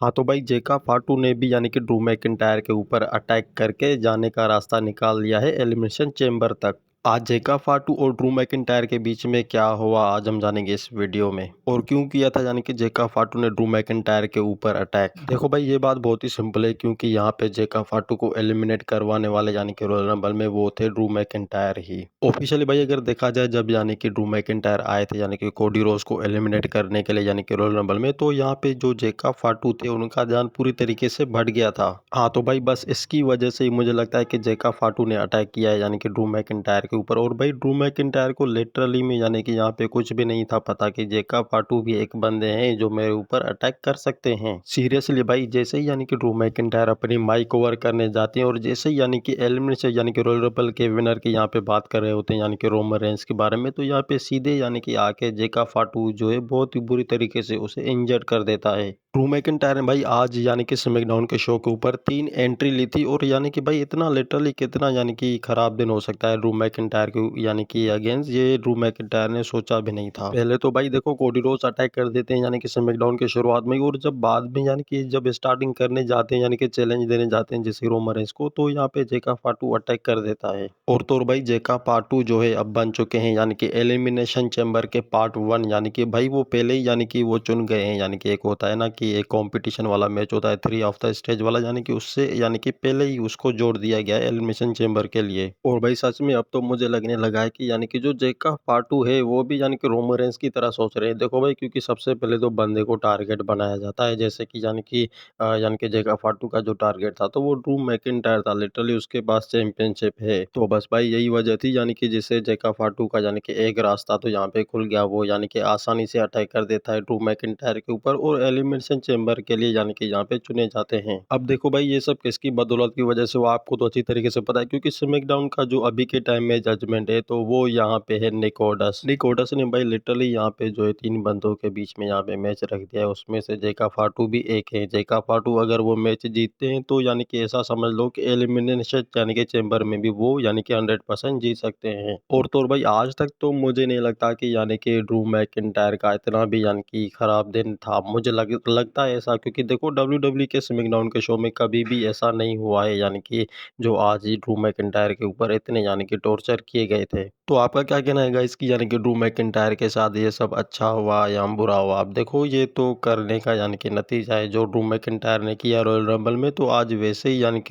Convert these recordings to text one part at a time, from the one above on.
हाँ, तो भाई जेका फाटू ने भी यानी कि ड्रू मैकिंटायर के ऊपर अटैक करके जाने का रास्ता निकाल लिया है एलिमिनेशन चेंबर तक। आज जेका फाटू और ड्रू मैकिंटायर के बीच में क्या हुआ आज हम जानेंगे इस वीडियो में, और क्यों किया था यानी कि जेका फाटू ने ड्रू मैकिंटायर के ऊपर अटैक। देखो भाई, ये बात बहुत ही सिंपल है, क्योंकि यहाँ पे जेका फाटू को एलिमिनेट करवाने वाले यानी कि रॉयल रंबल में वो थे ड्रू मैकिंटायर ही। ऑफिशियली भाई अगर देखा जाए, जब यानी कि ड्रू मैकिंटायर आए थे यानी कि कोडी रोज को एलिमिनेट करने के लिए यानी कि रॉयल रंबल में, तो यहाँ पे जो जेका फाटू थे उनका ध्यान पूरी तरीके से भट गया था। हाँ, तो भाई बस इसकी वजह से ही मुझे लगता है कि जेका फाटू ने अटैक किया है यानी कि ड्रू मैकिंटायर के ऊपर। और भाई ड्रू मैकिंटायर को लिटरली में यानी कि यहाँ पे कुछ भी नहीं था पता कि जेका फाटू भी एक बंदे हैं जो मेरे ऊपर अटैक कर सकते हैं। सीरियसली भाई, जैसे ही यानी कि ड्रू मैकिंटायर अपनी माइक ओवर करने जाते हैं और जैसे ही यानी कि एलिमिनेशन यानी कि रॉयल रंबल के विनर की यहाँ पे बात कर रहे होते हैं यानी कि रोमन रेंस के बारे में, तो यहाँ पे सीधे यानी कि आके जेका फाटू जो है बहुत ही बुरी तरीके से उसे इंजर्ड कर देता है। ड्रू मैकिंटायर ने भाई आज यानी कि स्मैकडाउन के शो के ऊपर 3 एंट्री ली थी, और यानी कि भाई इतना लिटरली कितना यानी कि खराब दिन हो सकता है ड्रू मैकिंटायर के यानी कि अगेंस्ट, ये ड्रू मैकिंटायर ने सोचा भी नहीं था। पहले तो भाई देखो कोडी रोड्स अटैक कर देते हैं यानी कि स्मैकडाउन के शुरुआत में ही, और जब बाद में यानी कि जब स्टार्टिंग करने जाते हैं यानी कि चैलेंज देने जाते हैं जैसे रोमन रेंस को, तो यहाँ पे जेका फाटू अटैक कर देता है। और तो और भाई जेका फाटू जो है अब बन चुके हैं यानी कि एलिमिनेशन चैम्बर के पार्ट 1, यानी कि भाई वो पहले ही यानी कि वो चुन गए हैं। यानी कि एक होता है ना कि एक कंपटीशन वाला मैच होता है 3 ऑफ द स्टेज वाला, यानी कि उससे यानी कि पहले ही उसको जोड़ दिया गया है एलिमिनेशन चैम्बर के लिए। और भाई सच में अब तो मुझे लगने लगा है कि यानी कि जो जेका फाटू है वो भी यानी कि रोमन रेंस की तरह सोच रहे हैं। देखो भाई, क्योंकि सबसे पहले तो बंदे को टारगेट बनाया जाता है, जैसे कि यानी कि जेका फाटू का जो टारगेट था तो वो ड्रू मैकिंटायर था, लिटरली उसके पास चैंपियनशिप है। तो बस भाई यही वजह थी यानी कि जिससे जेका फाटू का यानी कि एक रास्ता तो यहाँ पे खुल गया, वो यानी कि आसानी से अटैक कर देता है ड्रू मैकिंटायर के ऊपर और एलिमिनेशन चेंबर के लिए यानी कि यहाँ पे चुने जाते हैं। अब देखो भाई, ये सब किसकी बदौलत की वजह से वो आपको तो अच्छी तरीके से पता है, क्योंकि स्मैकडाउन का जो अभी के टाइम में जजमेंट है तो वो यहाँ पे है निकोडस। निकोडस ने भाई लिटरली यहाँ पे जो है 3 बंदों के बीच में यहाँ पे मैच रख दिया है, उसमें से जेका फाटू भी एक है। जेका फाटू अगर वो मैच जीतते हैं तो यानी कि ऐसा समझ लो कि एलिमिनेशन यानी कि चेंबर में भी वो यानी कि 100% जीत सकते हैं। और तो और भाई आज तक तो मुझे नहीं लगता कि यानी कि ड्रू मैकिंटायर का इतना भी यानी कि खराब दिन था, मुझे लगता है ऐसा, क्योंकि देखो WWE के स्मैकडाउन के शो में कभी भी ऐसा नहीं हुआ है यानी कि जो आज ही ड्रू मैकिंटायर के ऊपर इतने यानी कि टॉर्चर किए गए थे। तो आपका क्या कहना है गाइस कि यानी कि ड्रू मैकिंटायर के साथ ये सब अच्छा हुआ या बुरा हुआ? आप देखो, ये तो करने का यानी कि नतीजा है जो ड्रू मैकिंटायर ने किया रॉयल रंबल में, तो आज वैसे ही यानी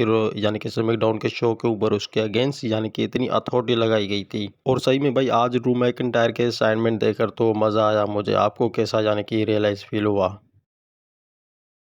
कि स्मैकडाउन के शो के ऊपर उसके अगेंस्ट यानी कि इतनी अथॉरिटी लगाई गई थी। और सही में भाई आज ड्रू मैकिंटायर के असाइनमेंट देखकर तो मजा आया मुझे। आपको कैसा यानी कि रियलाइज फील हुआ?